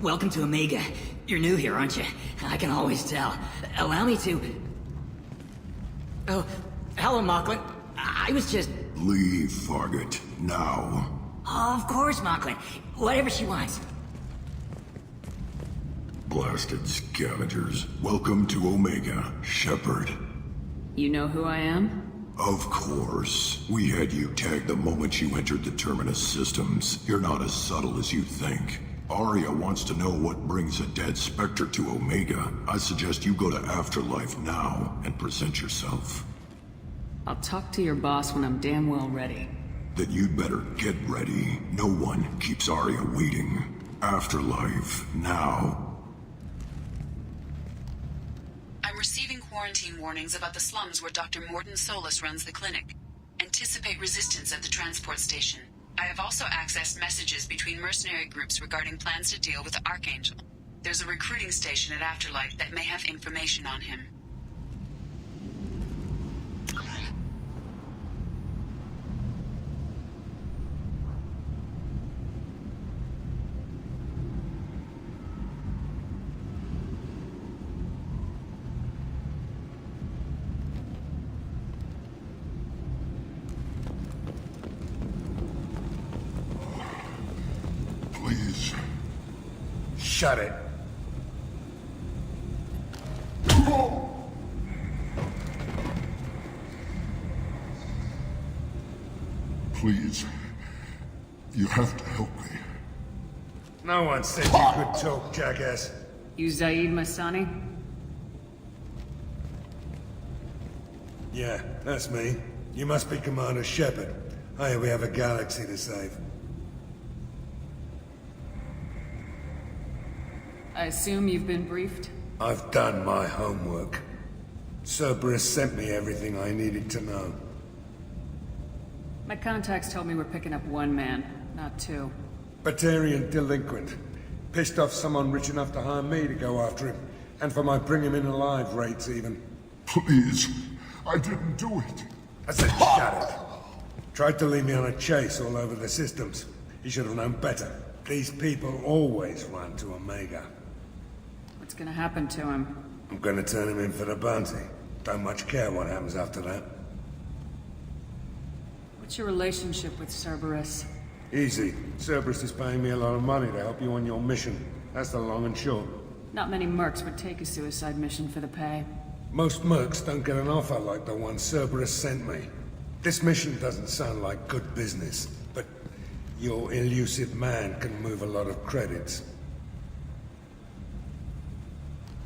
Welcome to Omega. You're new here, aren't you? I can always tell. Allow me to... Oh, hello, Mocklin. I was just... Leave, Fargate, now. Oh, of course, Mocklin. Whatever she wants. Blasted scavengers. Welcome to Omega, Shepard. You know who I am? Of course. We had you tagged the moment you entered the Terminus systems. You're not as subtle as you think. Arya wants to know what brings a dead Spectre to Omega. I suggest you go to Afterlife now and present yourself. I'll talk to your boss when I'm damn well ready. Then you'd better get ready. No one keeps Arya waiting. Afterlife, now. I'm receiving quarantine warnings about the slums where Dr. Mordin Solus runs the clinic. Anticipate resistance at the transport station. I have also accessed messages between mercenary groups regarding plans to deal with the Archangel. There's a recruiting station at Afterlife that may have information on him. Please. Shut it. Please. You have to help me. No one said you could talk, jackass. You Zaid Masani? Yeah, that's me. You must be Commander Shepard. Hey, we have a galaxy to save. I assume you've been briefed? I've done my homework. Cerberus sent me everything I needed to know. My contacts told me we're picking up one man, not two. Batarian delinquent. Pissed off someone rich enough to hire me to go after him. And for my bring him in alive rates even. Please. I didn't do it. I said shut it. Tried to lead me on a chase all over the systems. He should have known better. These people always run to Omega. What's gonna happen to him? I'm gonna turn him in for the bounty. Don't much care what happens after that. What's your relationship with Cerberus? Easy. Cerberus is paying me a lot of money to help you on your mission. That's the long and short. Not many mercs would take a suicide mission for the pay. Most mercs don't get an offer like the one Cerberus sent me. This mission doesn't sound like good business, but your elusive man can move a lot of credits.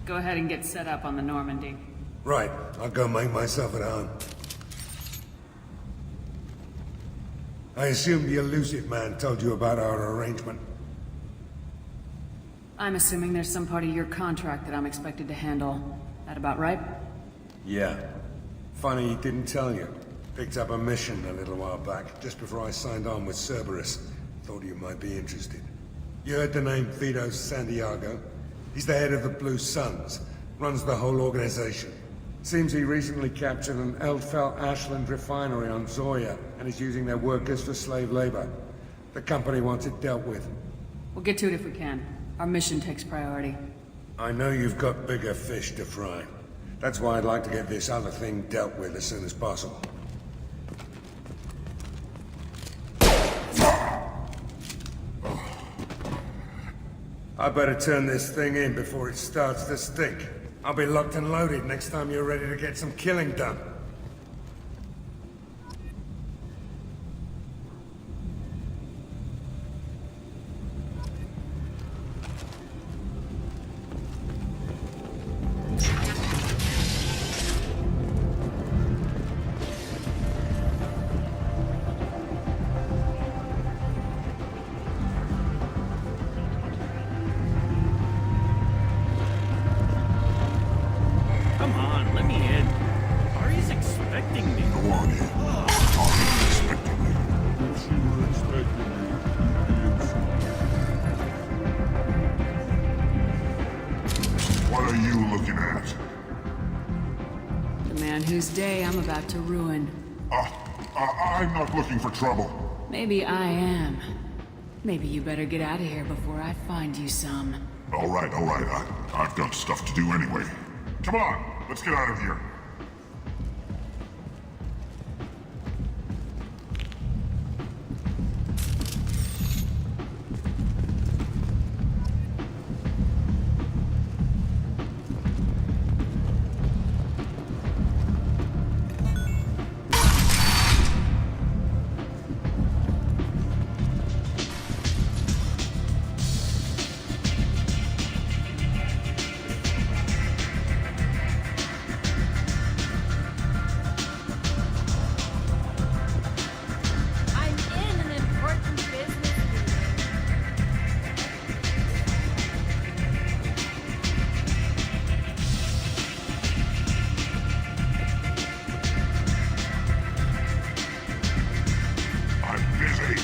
Go ahead and get set up on the Normandy. Right, I'll go make myself at home. I assume the elusive man told you about our arrangement. I'm assuming there's some part of your contract that I'm expected to handle. That about right? Yeah. Funny he didn't tell you. Picked up a mission a little while back, just before I signed on with Cerberus. Thought you might be interested. You heard the name Vito Santiago? He's the head of the Blue Suns. Runs the whole organization. Seems he recently captured an Eldfell Ashland refinery on Zoya, and is using their workers for slave labor. The company wants it dealt with. We'll get to it if we can. Our mission takes priority. I know you've got bigger fish to fry. That's why I'd like to get this other thing dealt with as soon as possible. I better turn this thing in before it starts to stink. I'll be locked and loaded next time you're ready to get some killing done. Come on, let me in. Ari's expecting me. Go on in. Ari's expecting me. What are you looking at? The man whose day I'm about to ruin. I'm not looking for trouble. Maybe I am. Maybe you better get out of here before I find you some. All right. I've got stuff to do anyway. Come on, let's get out of here. I'm in an important business meeting. I'm busy.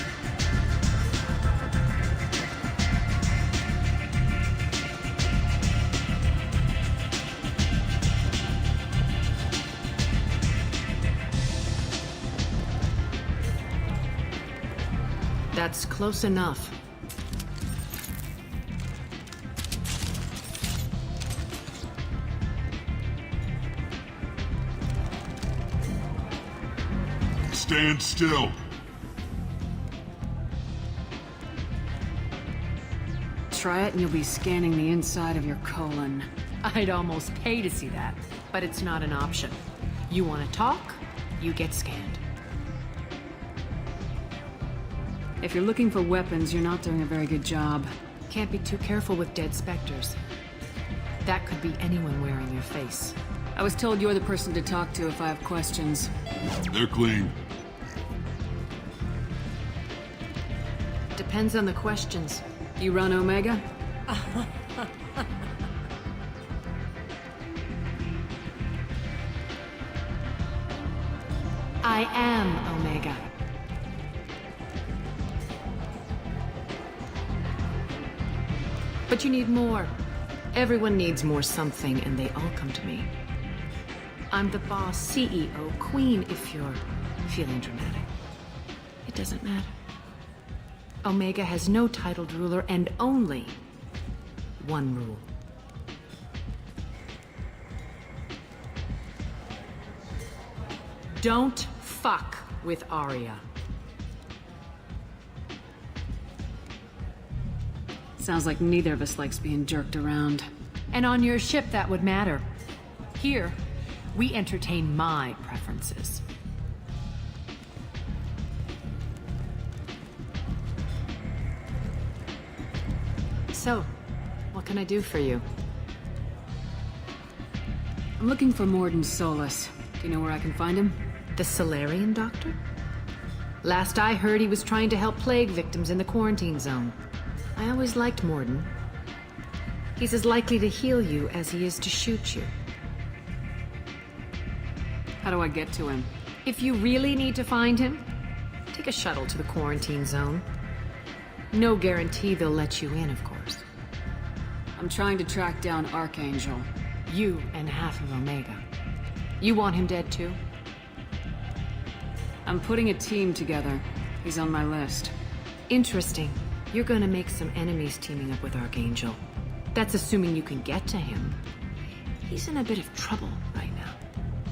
That's close enough. Stand still. Try it and you'll be scanning the inside of your colon. I'd almost pay to see that, but it's not an option. You want to talk, you get scanned. If you're looking for weapons, you're not doing a very good job. Can't be too careful with dead specters. That could be anyone wearing your face. I was told you're the person to talk to if I have questions. They're clean. Depends on the questions. You run Omega? I am Omega. But you need more. Everyone needs more something, and they all come to me. I'm the boss, CEO, queen, if you're feeling dramatic. It doesn't matter. Omega has no titled ruler and only one rule. Don't fuck with Arya. Sounds like neither of us likes being jerked around. And on your ship, that would matter. Here, we entertain my preferences. So, what can I do for you? I'm looking for Morden Solus. Do you know where I can find him? The Solarian doctor? Last I heard, he was trying to help plague victims in the quarantine zone. I always liked Morden. He's as likely to heal you as he is to shoot you. How do I get to him? If you really need to find him, take a shuttle to the quarantine zone. No guarantee they'll let you in, of course. I'm trying to track down Archangel. You and half of Omega. You want him dead too? I'm putting a team together. He's on my list. Interesting. You're gonna make some enemies teaming up with Archangel. That's assuming you can get to him. He's in a bit of trouble right now.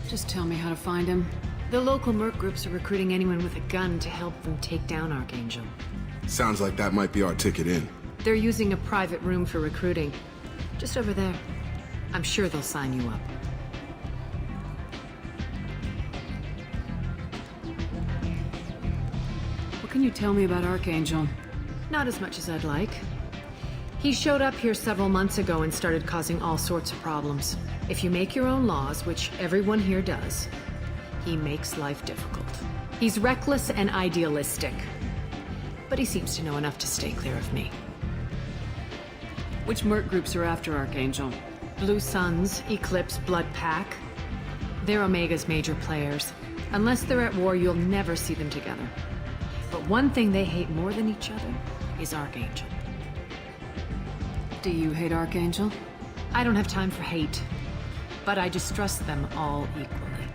Just tell me how to find him. The local merc groups are recruiting anyone with a gun to help them take down Archangel. Sounds like that might be our ticket in. They're using a private room for recruiting. Just over there. I'm sure they'll sign you up. What can you tell me about Archangel? Not as much as I'd like. He showed up here several months ago and started causing all sorts of problems. If you make your own laws, which everyone here does, he makes life difficult. He's reckless and idealistic. But he seems to know enough to stay clear of me. Which merc groups are after Archangel? Blue Suns, Eclipse, Blood Pack. They're Omega's major players. Unless they're at war, you'll never see them together. But one thing they hate more than each other is Archangel. Do you hate Archangel? I don't have time for hate, but I distrust them all equally.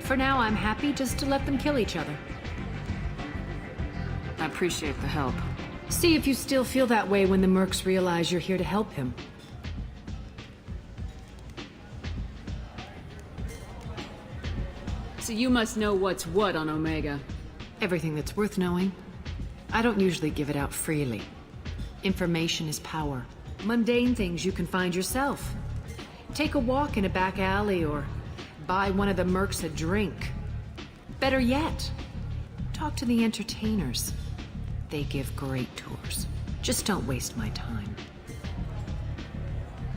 For now, I'm happy just to let them kill each other. I appreciate the help. See if you still feel that way when the mercs realize you're here to help him. So you must know what's what on Omega. Everything that's worth knowing. I don't usually give it out freely. Information is power. Mundane things you can find yourself. Take a walk in a back alley or buy one of the mercs a drink. Better yet, talk to the entertainers. They give great tours. Just don't waste my time.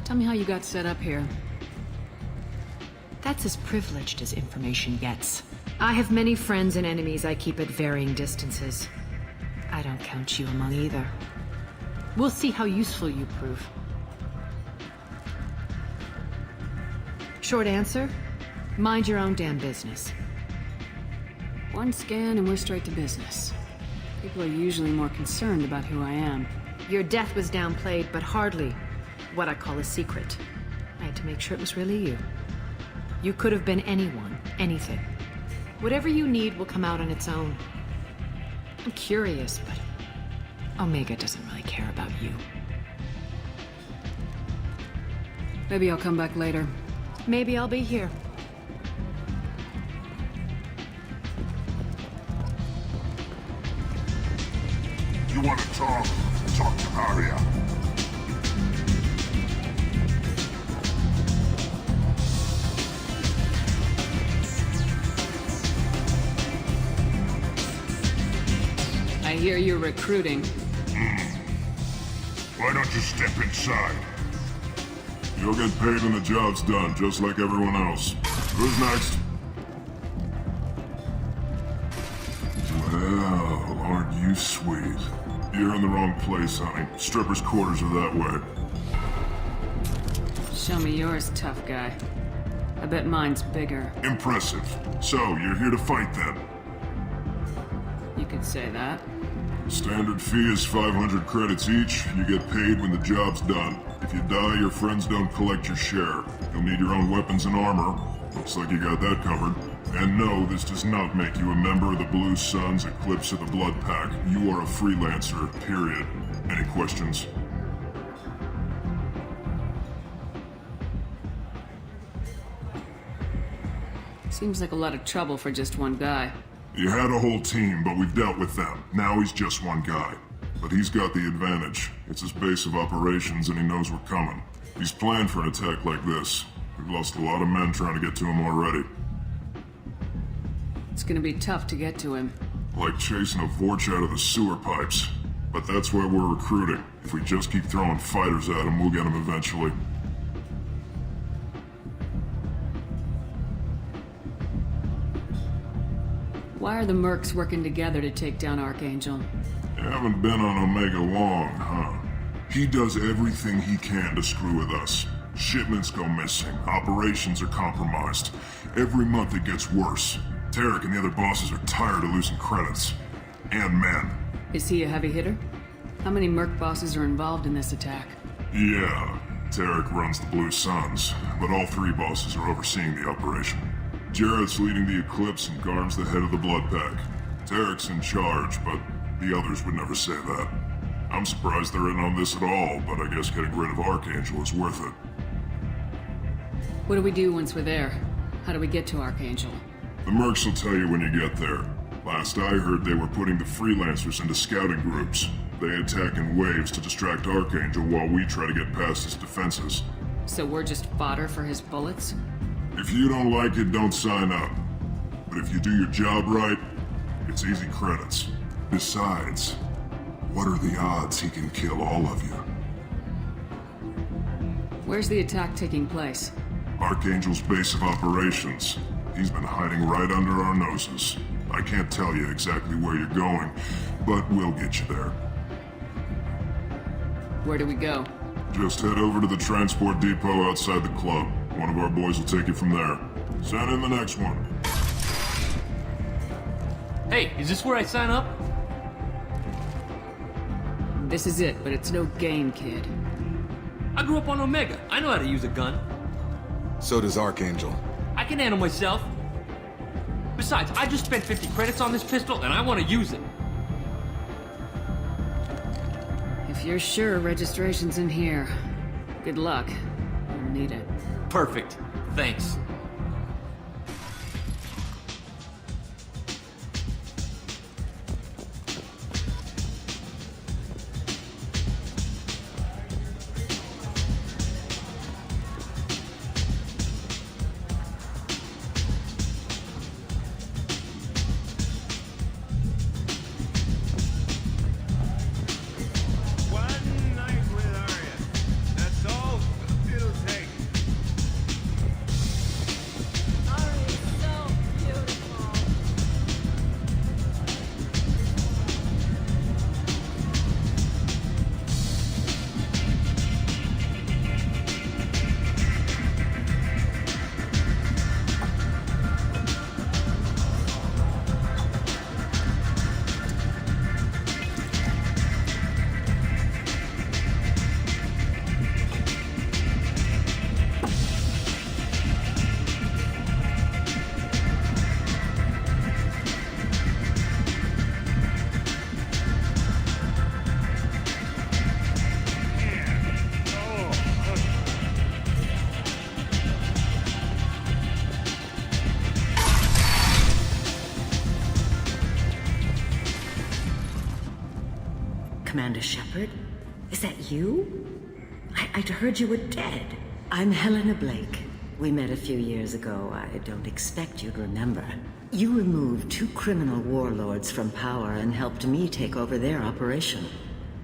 Tell me how you got set up here. That's as privileged as information gets. I have many friends and enemies I keep at varying distances. I don't count you among either. We'll see how useful you prove. Short answer? Mind your own damn business. One scan and we're straight to business. People are usually more concerned about who I am. Your death was downplayed, but hardly what I call a secret. I had to make sure it was really you. You could have been anyone, anything. Whatever you need will come out on its own. I'm curious, but Omega doesn't really care about you. Maybe I'll come back later. Maybe I'll be here. You want to talk? Talk to Arya. I hear you're recruiting. Why don't you step inside? You'll get paid when the job's done, just like everyone else. Who's next? Well, aren't you sweet? You're in the wrong place, honey. Strippers' quarters are that way. Show me yours, tough guy. I bet mine's bigger. Impressive. So, you're here to fight then? You could say that. Standard fee is 500 credits each. You get paid when the job's done. If you die, your friends don't collect your share. You'll need your own weapons and armor. Looks like you got that covered. And no, this does not make you a member of the Blue Suns, Eclipse, or the Blood Pack. You are a freelancer, period. Any questions? Seems like a lot of trouble for just one guy. You had a whole team, but we've dealt with them. Now he's just one guy. But he's got the advantage. It's his base of operations and he knows we're coming. He's planned for an attack like this. We've lost a lot of men trying to get to him already. It's gonna be tough to get to him. Like chasing a Vorch out of the sewer pipes. But that's why we're recruiting. If we just keep throwing fighters at him, we'll get him eventually. Why are the mercs working together to take down Archangel? You haven't been on Omega long, huh? He does everything he can to screw with us. Shipments go missing, operations are compromised. Every month it gets worse. Tarek and the other bosses are tired of losing credits. And men. Is he a heavy hitter? How many merc bosses are involved in this attack? Yeah, Tarek runs the Blue Suns, but all three bosses are overseeing the operation. Jarrett's leading the Eclipse and Garm's the head of the Blood Pack. Tarek's in charge, but the others would never say that. I'm surprised they're in on this at all, but I guess getting rid of Archangel is worth it. What do we do once we're there? How do we get to Archangel? The mercs will tell you when you get there. Last I heard, they were putting the freelancers into scouting groups. They attack in waves to distract Archangel while we try to get past his defenses. So we're just fodder for his bullets? If you don't like it, don't sign up. But if you do your job right, it's easy credits. Besides, what are the odds he can kill all of you? Where's the attack taking place? Archangel's base of operations. He's been hiding right under our noses. I can't tell you exactly where you're going, but we'll get you there. Where do we go? Just head over to the transport depot outside the club. One of our boys will take you from there. Send in the next one. Hey, is this where I sign up? This is it, but it's no game, kid. I grew up on Omega. I know how to use a gun. So does Archangel. I can handle myself. Besides, I just spent 50 credits on this pistol, and I want to use it. If you're sure registration's in here, good luck. You'll need it. Perfect. Thanks. One night with Arya. That's all it'll take. Ari's so beautiful. Commander Shepard? Is that you? I'd heard you were dead. I'm Helena Blake. We met a few years ago. I don't expect you'd remember. You removed 2 criminal warlords from power and helped me take over their operation.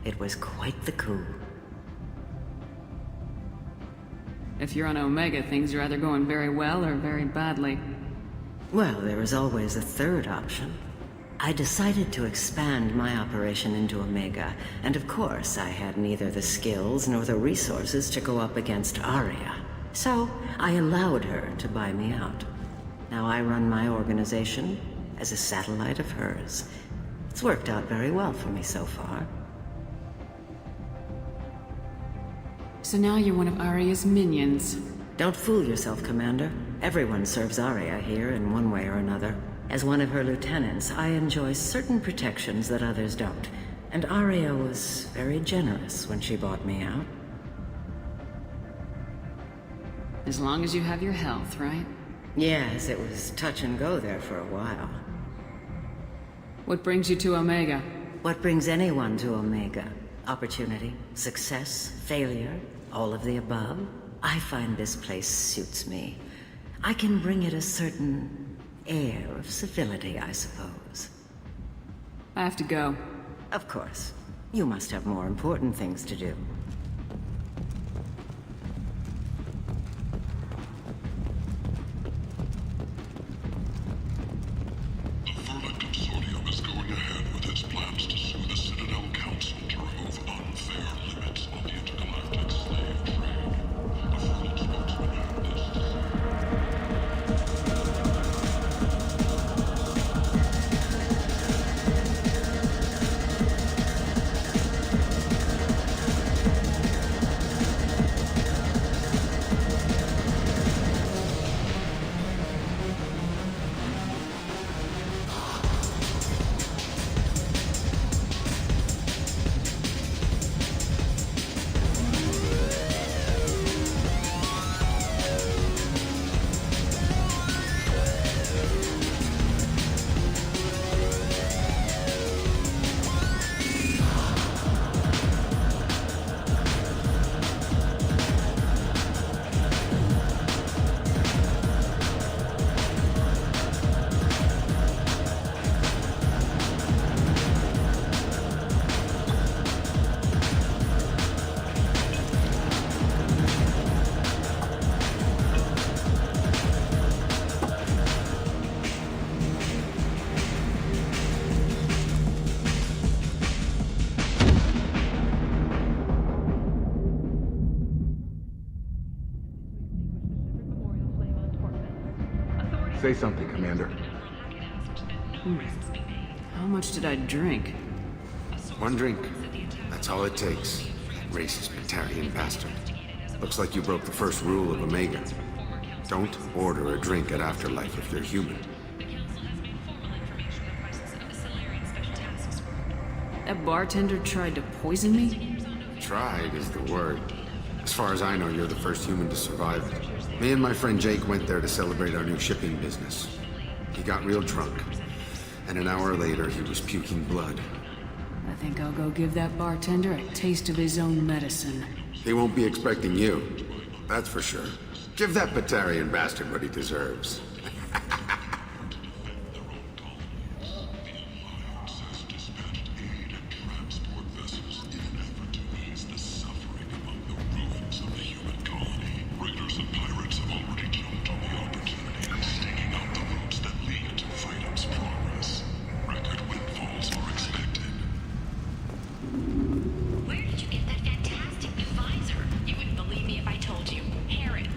It was quite the coup. If you're on Omega, things are either going very well or very badly. Well, there is always a third option. I decided to expand my operation into Omega, and of course I had neither the skills nor the resources to go up against Arya. So I allowed her to buy me out. Now I run my organization as a satellite of hers. It's worked out very well for me so far. So now you're one of Arya's minions. Don't fool yourself, Commander. Everyone serves Arya here in one way or another. As one of her lieutenants, I enjoy certain protections that others don't. And Arya was very generous when she bought me out. As long as you have your health, right? Yes, it was touch and go there for a while. What brings you to Omega? What brings anyone to Omega? Opportunity, success, failure, all of the above? I find this place suits me. I can bring it a certain air of civility, I suppose. I have to go. Of course. You must have more important things to do. The Vermin Consortium is going ahead with its plans to sue the Citadel Council to remove unfair limits on the intergalactic slave trade. A Vermin spokesman had this to say. Say something, Commander. How much did I drink? One drink. That's all it takes. That racist Batarian bastard. Looks like you broke the first rule of Omega. Don't order a drink at Afterlife if you're human. That bartender tried to poison me? Tried is the word. As far as I know, you're the first human to survive it. Me and my friend Jake went there to celebrate our new shipping business. He got real drunk. And an hour later, he was puking blood. I think I'll go give that bartender a taste of his own medicine. He won't be expecting you. That's for sure. Give that Batarian bastard what he deserves. Where did you get that fantastic new visor? You wouldn't believe me if I told you. Harrods.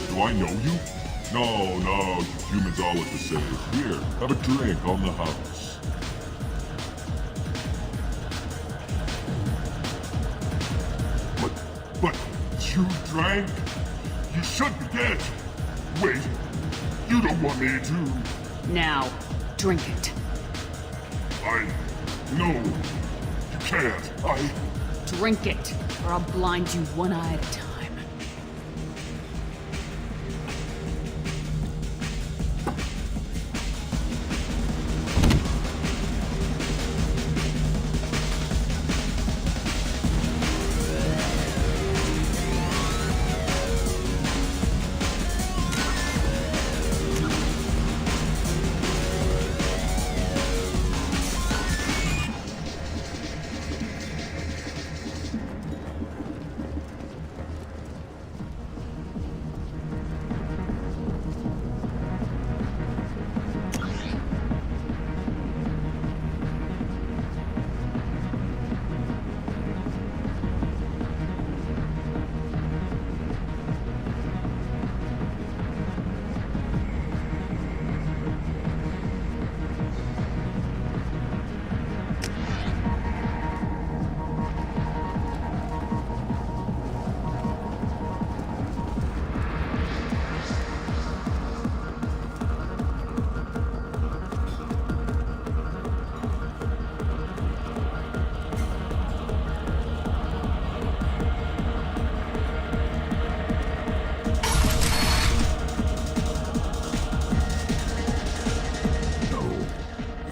Do I know you? No, you humans all look the same. Here, have a drink on the house. But you drank? You should be dead. Wait, you don't want me to. Now, drink it. No, you can't. Drink it, or I'll blind you one eye at a time.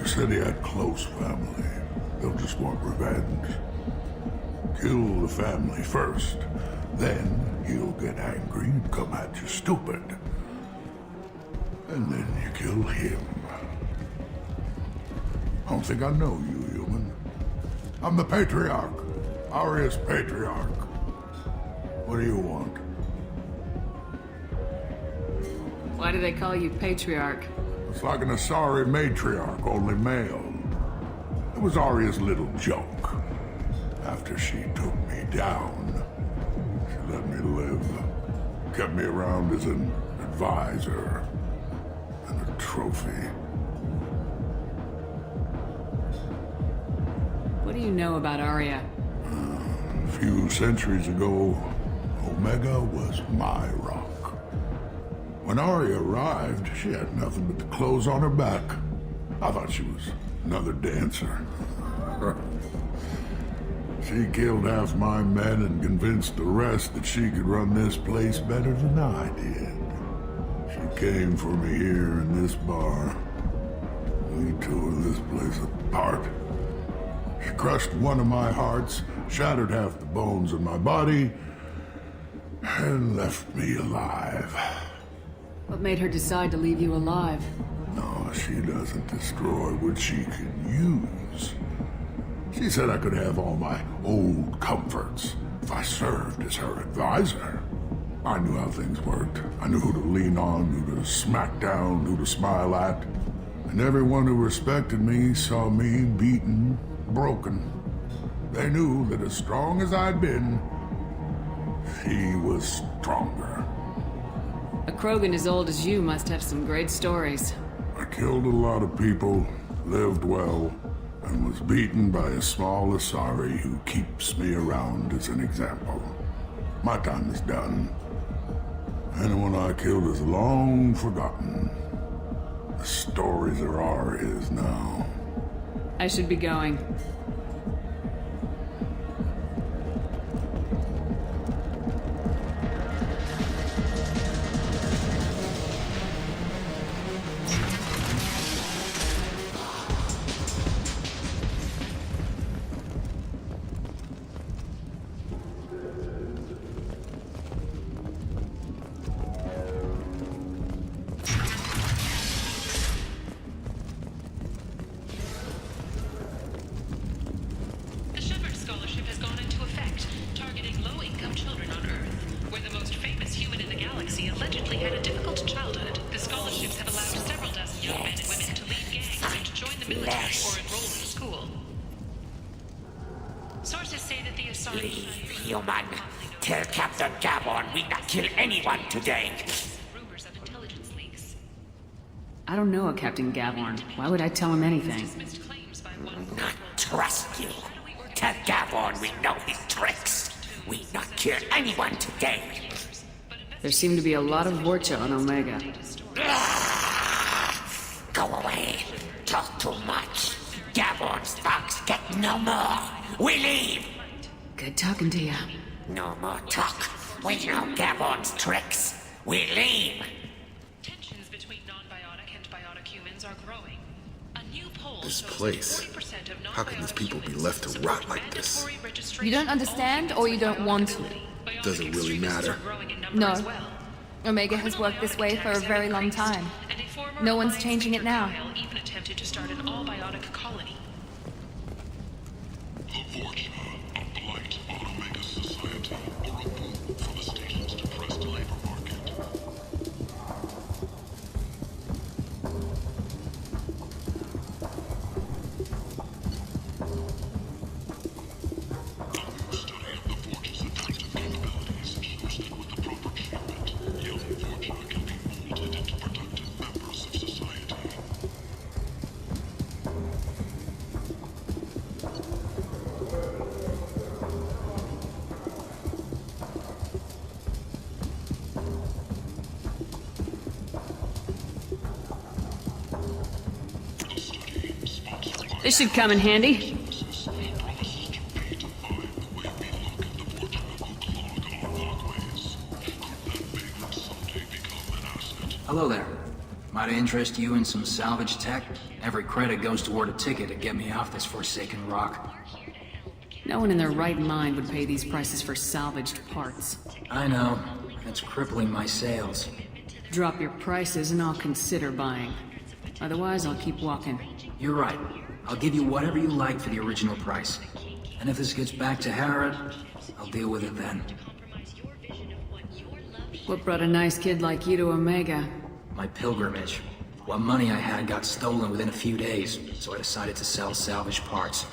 Said he had close family. They'll just want revenge. Kill the family first. Then he'll get angry and come at you stupid. And then you kill him. I don't think I know you, human. I'm the Patriarch. Aria's Patriarch. What do you want? Why do they call you Patriarch? It's like an Asari matriarch, only male. It was Aria's little joke. After she took me down, she let me live. Kept me around as an advisor and a trophy. What do you know about Arya? A few centuries ago, Omega was my rock. When Arya arrived, she had nothing but the clothes on her back. I thought she was another dancer. She killed half my men and convinced the rest that she could run this place better than I did. She came for me here in this bar. We tore this place apart. She crushed one of my hearts, shattered half the bones in my body, and left me alive. What made her decide to leave you alive? No, she doesn't destroy what she can use. She said I could have all my old comforts if I served as her advisor. I knew how things worked. I knew who to lean on, who to smack down, who to smile at. And everyone who respected me saw me beaten, broken. They knew that as strong as I'd been, she was stronger. A Krogan as old as you must have some great stories. I killed a lot of people, lived well, and was beaten by a small Asari who keeps me around as an example. My time is done. Anyone I killed is long forgotten. The stories are our is now. I should be going. The Shepherd Scholarship has gone into effect, targeting low-income children on Earth, where the most famous human in the galaxy allegedly had a difficult childhood. The scholarships have allowed several dozen young men and women to leave gangs and to join the military or enroll in school. Sources say that the Asari... Leave, human. Tell Captain Gavon we not kill anyone today. Rumors of intelligence leaks. I don't know a Captain Gavorn. Why would I tell him anything? Dismissed claims by one... Not trust you. Tell Gavon we know his tricks. We not kill anyone today. There seem to be a lot of Vorcha on Omega. Go away. Talk too much. Gavon's thugs get no more. We leave. Good talking to you. No more talk. We know Gavon's tricks. We leave. Tensions between non-biotic and biotic humans are growing. A new poll This shows place. 40% of How can these non-biotic people be humans left to support rot like this? mandatory registration You don't of all understand, humans or you in don't want to? biotic Doesn't really extremists matter. are growing in number No. as well. Omega has worked this way for a very long time. And a former No one's Alliance changing it Major now. Kyle even attempted to start an all-biotic colony. The Vorcha, a blight on Omega society, or a boon for the station's depressed labor market. A new study of the Vorcha's adaptive capabilities shows that with the proper treatment, young Vorcha can be molded into productive members of society. This should come in handy. Hello there. Might I interest you in some salvage tech? Every credit goes toward a ticket to get me off this forsaken rock. No one in their right mind would pay these prices for salvaged parts. I know. It's crippling my sales. Drop your prices and I'll consider buying. Otherwise, I'll keep walking. You're right. I'll give you whatever you like for the original price. And if this gets back to Harrod, I'll deal with it then. What brought a nice kid like you to Omega? My pilgrimage. What money I had got stolen within a few days, so I decided to sell salvaged parts.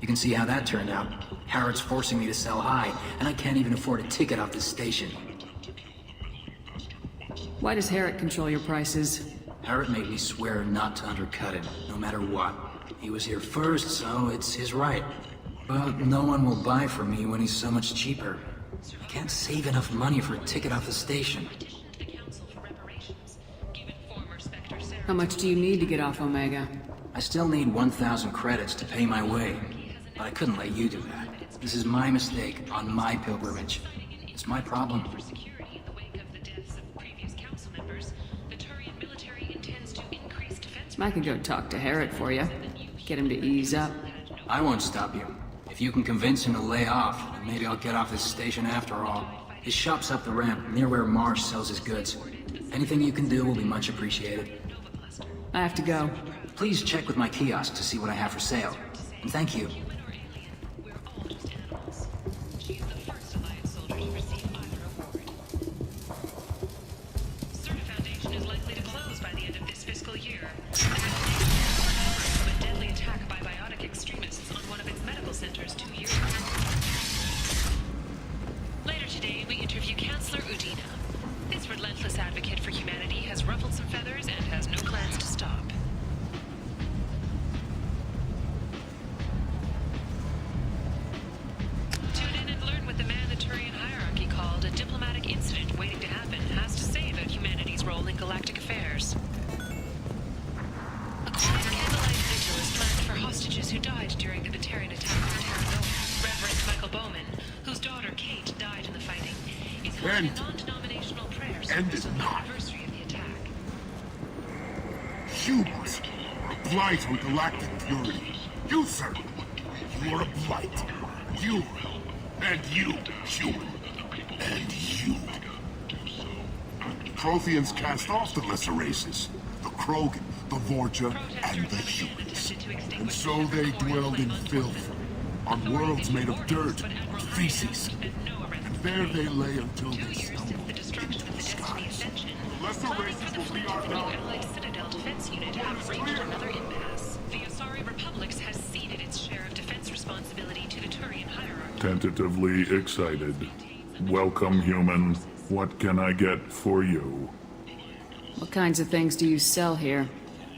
You can see how that turned out. Harrod's forcing me to sell high, and I can't even afford a ticket off this station. Why does Harrod control your prices? Harrod made me swear not to undercut him, no matter what. He was here first, so it's his right. But no one will buy from me when he's so much cheaper. I can't save enough money for a ticket off the station. How much do you need to get off Omega? I still need 1,000 credits to pay my way. But I couldn't let you do that. This is my mistake on my pilgrimage. It's my problem. I could go talk to Harrod for you. Get him to ease up. I won't stop you. If you can convince him to lay off, then maybe I'll get off this station after all. His shop's up the ramp, near where Marsh sells his goods. Anything you can do will be much appreciated. I have to go. Please check with my kiosk to see what I have for sale. And thank you. likely to close by the end of this fiscal year. From a deadly attack by biotic extremists on one of its medical centers 2 years ago. Later today, we interview Chancellor Udina. This relentless advocate for humanity has ruffled some feathers and has no plans to stop. Tune in and learn what the man the Turian hierarchy called a diplomatic incident waiting to happen has to say about humanity's role in galactic affairs. A quiet candlelight vigil is planned for hostages who died during the Batarian attack on Terra Nova. Reverend Michael Bowman, whose daughter Kate died in the fighting, is holding a non-denominational prayer service on the anniversary of the attack. Humans are a blight on galactic purity. You, sir, you are a blight. You, and you, human, and you. Protheans cast off the lesser races, the Krogan, the Vorja, and the humans. And so they dwelled in filth, on worlds made of dirt, feces. And there they lay until they stumbled into the skies. The lesser races will be our New Allied Citadel defense unit have reached another impasse. The Asari Republics has ceded its share of defense responsibility to the Turian hierarchy. Tentatively excited. Welcome, human. What can I get for you? What kinds of things do you sell here?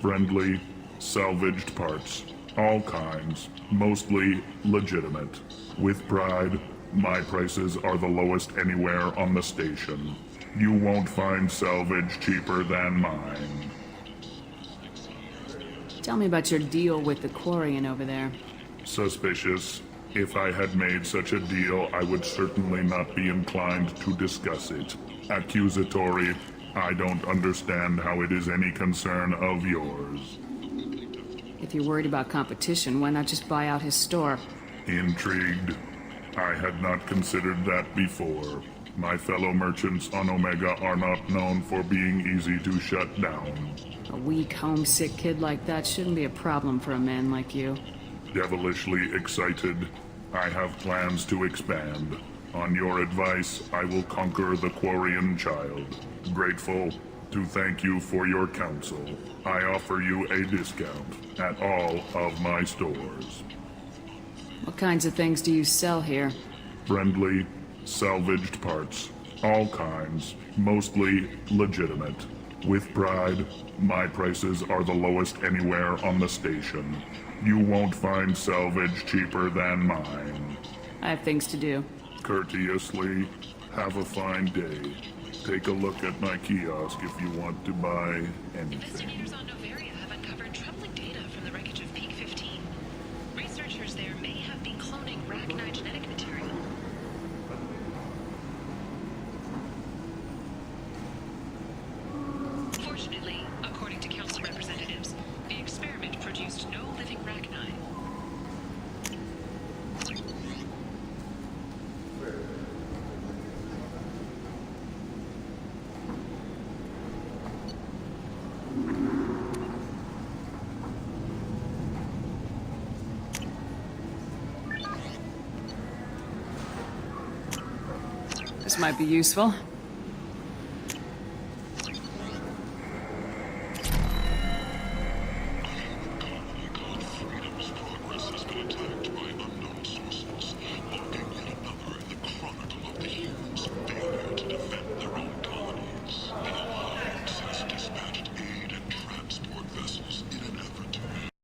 Friendly, salvaged parts. All kinds. Mostly legitimate. With pride, my prices are the lowest anywhere on the station. You won't find salvage cheaper than mine. Tell me about your deal with the Quarian over there. Suspicious. If I had made such a deal, I would certainly not be inclined to discuss it. Accusatory. I don't understand how it is any concern of yours. If you're worried about competition, why not just buy out his store? Intrigued. I had not considered that before. My fellow merchants on Omega are not known for being easy to shut down. A weak, homesick kid like that shouldn't be a problem for a man like you. Devilishly excited. I have plans to expand. On your advice, I will conquer the Quarian child. Grateful to thank you for your counsel. I offer you a discount at all of my stores. What kinds of things do you sell here? Friendly, salvaged parts. All kinds. Mostly legitimate. With pride, my prices are the lowest anywhere on the station. You won't find salvage cheaper than mine. I have things to do. Courteously, have a fine day. Take a look at my kiosk if you want to buy anything. Investigators on Novaria have uncovered troubling data from the wreckage of Peak 15. Researchers there may have been cloning Rachni genetic material. Fortunately, according to council representatives, the experiment produced no living Rachni. This might be useful. Freedom's progress has been attacked.